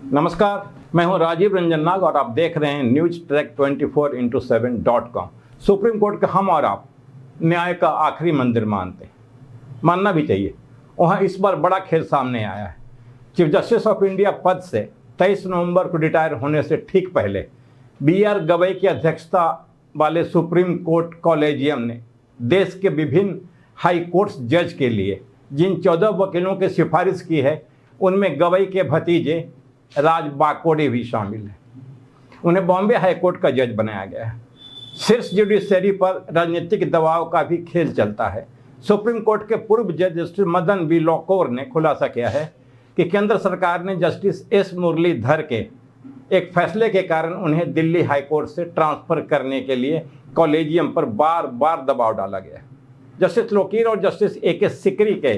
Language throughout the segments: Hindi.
नमस्कार, मैं हूं राजीव रंजन नाग और आप देख रहे हैं news track 24x7.com। Supreme court का हम और आप न्याय का आखिरी मंदिर मानते हैं, मानना भी चाहिए। वहाँ इस बार बड़ा खेल सामने आया है। चीफ जस्टिस ऑफ इंडिया पद से 23 नवंबर को रिटायर होने से ठीक पहले BR गवई की अध्यक्षता वाले सुप्रीम कोर्ट कॉलेजियम ने देश के विभिन्न हाई कोर्ट्स जज के लिए जिन 14 वकीलों की सिफारिश की है, उनमें गवई के भतीजे राज बाकोड़े भी शामिल हैं। उन्हें बॉम्बे हाई कोर्ट का जज बनाया गया है। शीर्ष जुडिशरी पर राजनीतिक दबाव का भी खेल चलता है। सुप्रीम कोर्ट के पूर्व जज जस्टिस मदन बी लोकुर ने खुलासा किया है कि केंद्र सरकार ने जस्टिस S मुरलीधर के एक फैसले के कारण उन्हें दिल्ली हाई कोर्ट से ट्रांसफर करने के लिए कॉलेजियम पर बार बार दबाव डाला गया। जस्टिस लोकीर और जस्टिस AK सिकरी के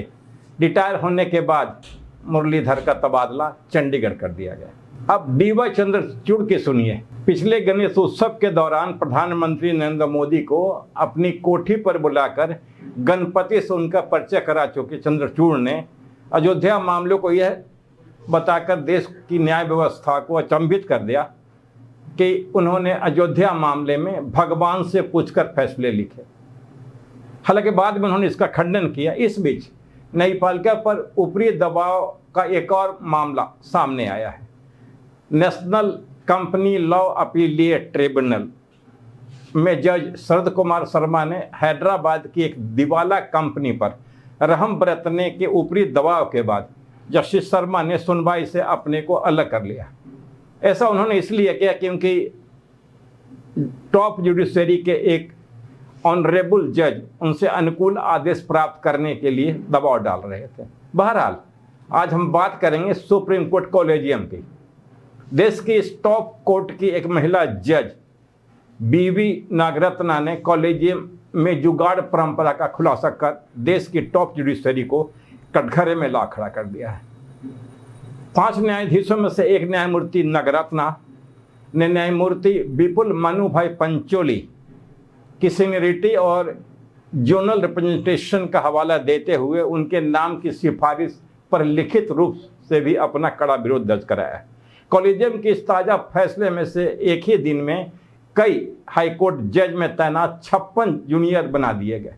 रिटायर होने के बाद मुरलीधर का तबादला चंडीगढ़ कर दिया गया। अब DY चंद्रचूड़ की सुनिए। पिछले गणेश उत्सव के दौरान प्रधानमंत्री नरेंद्र मोदी को अपनी कोठी पर बुलाकर गणपति से उनका परिचय करा चुके चंद्रचूड़ ने अयोध्या मामलों को यह बताकर देश की न्याय व्यवस्था को अचंभित कर दिया कि उन्होंने अयोध्या मामले में भगवान से पूछकर फैसले लिखे। हालांकि बाद में उन्होंने इसका खंडन किया। इस बीच न्यायपालिका पर ऊपरी दबाव का एक और मामला सामने आया है। National company law appellate tribunal में जज शरद कुमार शर्मा ने हैदराबाद की एक दिवाला कंपनी पर रहम बरतने के ऊपरी दबाव के बाद जस्टिस शर्मा ने सुनवाई से अपने को अलग कर लिया। ऐसा उन्होंने इसलिए किया क्योंकि टॉप जुडिशरी के एक ऑनरेबल जज उनसे अनुकूल आदेश प्राप्त करने के लिए दबाव डाल रहे थे। बहरहाल आज हम बात करेंगे सुप्रीम कोर्ट कॉलेजियम की। देश की इस टॉप कोर्ट की एक महिला जज BV नागरत्ना ने कॉलेजियम में जुगाड़ परंपरा का खुलासा कर देश की टॉप जुडिशरी को कटघरे में ला खड़ा कर दिया है। 5 न्यायाधीशों में से एक न्यायमूर्ति नागरत्ना ने न्यायमूर्ति विपुल मनुभाई पंचोली की सीनियरिटी और जोनल रिप्रेजेंटेशन का हवाला देते हुए उनके नाम की सिफारिश पर लिखित रूप से भी अपना कड़ा विरोध दर्ज कराया है। कॉलेजियम के इस ताज़ा फैसले में से एक ही दिन में कई हाईकोर्ट जज में तैनात 56 जूनियर बना दिए गए।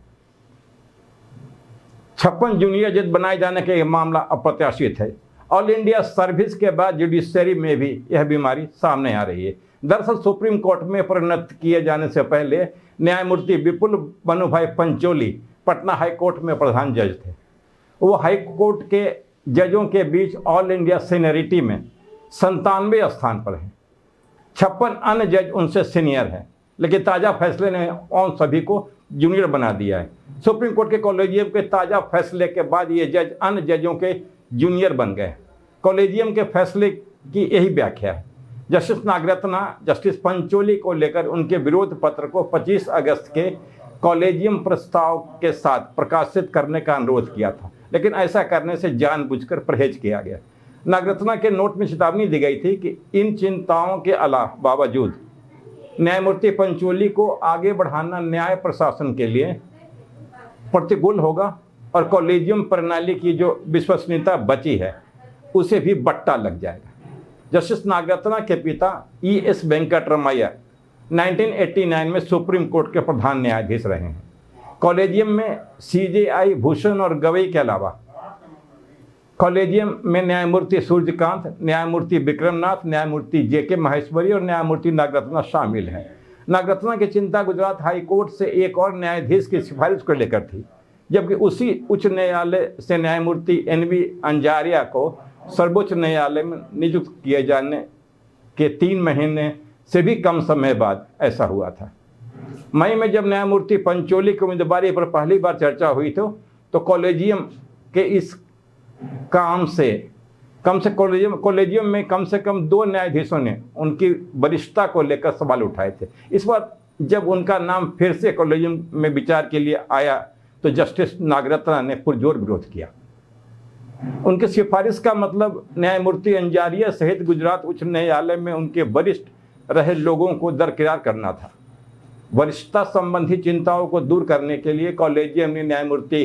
56 जूनियर जज बनाए जाने का यह मामला अप्रत्याशित है। ऑल इंडिया सर्विस के बाद जुडिशरी में भी यह बीमारी सामने आ रही है। दरअसल सुप्रीम कोर्ट में परिणत किए जाने से पहले न्यायमूर्ति विपुल मनुभाई पंचोली पटना हाई कोर्ट में प्रधान जज थे। वो हाई कोर्ट के जजों के बीच ऑल इंडिया सीनियरिटी में 97वें स्थान पर हैं। 56 अन्य जज उनसे सीनियर हैं, लेकिन ताज़ा फैसले ने उन सभी को जूनियर बना दिया है। सुप्रीम कोर्ट के कॉलेजियम के ताज़ा फैसले के बाद ये जज अन्य जजों के जूनियर बन गए। कॉलेजियम के फैसले की यही व्याख्या है। जस्टिस नागरत्ना जस्टिस पंचोली को लेकर उनके विरोध पत्र को 25 अगस्त के कॉलेजियम प्रस्ताव के साथ प्रकाशित करने का अनुरोध किया था, लेकिन ऐसा करने से जानबूझकर परहेज किया गया। नागरत्ना के नोट में चेतावनी दी गई थी कि इन चिंताओं के बावजूद न्यायमूर्ति पंचोली को आगे बढ़ाना न्याय प्रशासन के लिए प्रतिकूल होगा और कॉलेजियम प्रणाली की जो विश्वसनीयता बची है उसे भी बट्टा लग जाएगा। जस्टिस नागरत्ना के पिता ES वेंकटरमैया 1989 में सुप्रीम कोर्ट के प्रधान न्यायाधीश रहे हैं। कॉलेजियम में CJI भूषण और गवई के अलावा कॉलेजियम में न्यायमूर्ति सूर्यकांत, न्यायमूर्ति विक्रमनाथ, न्यायमूर्ति JK महेश्वरी और न्यायमूर्ति नागरत्ना शामिल हैं। नागरत्ना की चिंता गुजरात हाई कोर्ट से एक और न्यायाधीश की सिफारिश को लेकर थी, जबकि उसी उच्च न्यायालय से न्यायमूर्ति NV अंजारिया को सर्वोच्च न्यायालय में नियुक्त किए जाने के 3 महीने से भी कम समय बाद ऐसा हुआ था। मई में जब न्यायमूर्ति पंचोली की उम्मीदवारी पर पहली बार चर्चा हुई तो कॉलेजियम के इस काम से कॉलेजियम में कम से कम 2 न्यायाधीशों ने उनकी वरिष्ठता को लेकर सवाल उठाए थे। इस बार जब उनका नाम फिर से कॉलेजियम में विचार के लिए आया तो जस्टिस नागरत्ना ने पुरजोर विरोध किया। उनकी सिफारिश का मतलब न्यायमूर्ति अंजारिया सहित गुजरात उच्च न्यायालय में उनके वरिष्ठ रहे लोगों को दरकिरार करना था। वरिष्ठता संबंधी चिंताओं को दूर करने के लिए कॉलेजियम ने न्यायमूर्ति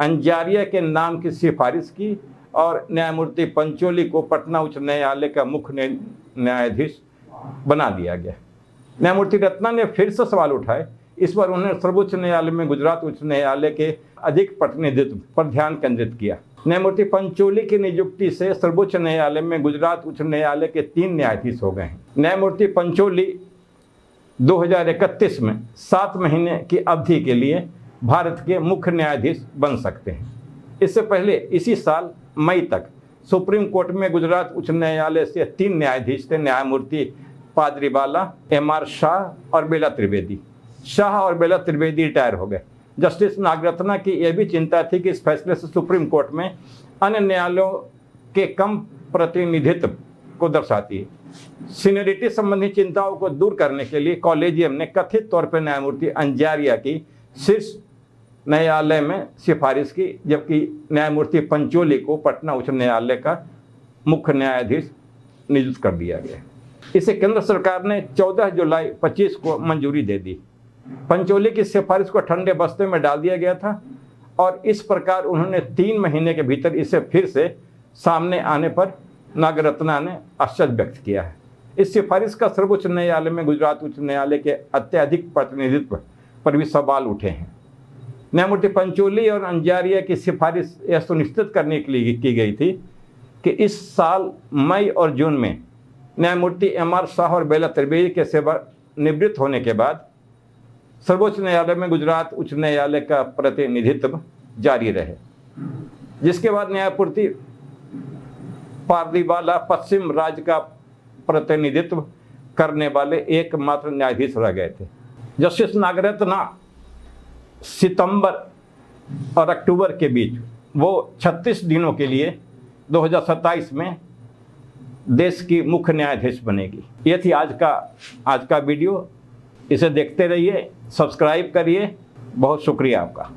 अंजारिया के नाम की सिफारिश की और न्यायमूर्ति पंचोली को पटना उच्च न्यायालय का मुख्य न्यायाधीश बना दिया गया। न्यायमूर्ति रत्ना ने फिर से सवाल उठाए। इस बार उन्होंने सर्वोच्च न्यायालय में गुजरात उच्च न्यायालय के अधिक प्रतिनिधित्व पर ध्यान केंद्रित किया। न्यायमूर्ति पंचोली की नियुक्ति से सर्वोच्च न्यायालय में गुजरात उच्च न्यायालय के 3 न्यायाधीश हो गए हैं। न्यायमूर्ति पंचोली 2031 में 7 महीने की अवधि के लिए भारत के मुख्य न्यायाधीश बन सकते हैं। इससे पहले इसी साल मई तक सुप्रीम कोर्ट में गुजरात उच्च न्यायालय से 3 न्यायाधीश थे, न्यायमूर्ति पादरीवाला, MR शाह और बेला त्रिवेदी। शाह और बेला त्रिवेदी रिटायर हो गए। जस्टिस नागरत्ना की यह भी चिंता थी कि इस फैसले से सुप्रीम कोर्ट में अन्य न्यायालयों के कम प्रतिनिधित्व को दर्शाती है। सीनियरिटी संबंधी चिंताओं को दूर करने के लिए कॉलेजियम ने कथित तौर पर न्यायमूर्ति अंजारिया की शीर्ष न्यायालय में सिफारिश की, जबकि न्यायमूर्ति पंचोली को पटना उच्च न्यायालय का मुख्य न्यायाधीश नियुक्त कर दिया गया। इसे केंद्र सरकार ने 14 जुलाई 25 को मंजूरी दे दी। पंचोली की सिफारिश को ठंडे बस्ते में डाल दिया गया था और इस प्रकार उन्होंने 3 महीने के भीतर इसे फिर से सामने आने पर नागरत्ना ने आश्चर्य व्यक्त किया है। इस सिफारिश का सर्वोच्च न्यायालय में गुजरात उच्च न्यायालय के अत्यधिक प्रतिनिधित्व पर भी सवाल उठे हैं। न्यायमूर्ति पंचोली और अंजारिया की सिफारिश यह सुनिश्चित करने के लिए की गई थी कि इस साल मई और जून में न्यायमूर्ति MR शाह और बेला त्रिवेदी के सेवा निवृत्त होने के बाद सर्वोच्च न्यायालय में गुजरात उच्च न्यायालय का प्रतिनिधित्व जारी रहे, जिसके बाद न्यायमूर्ति पादरीवाला पश्चिम राज्य का प्रतिनिधित्व करने वाले एकमात्र न्यायाधीश रह गए थे। जस्टिस नागरत्ना सितंबर और अक्टूबर के बीच वो 36 दिनों के लिए 2027 में देश की मुख्य न्यायाधीश बनेगी। ये थी आज का वीडियो। इसे देखते रहिए, सब्सक्राइब करिए। बहुत शुक्रिया आपका।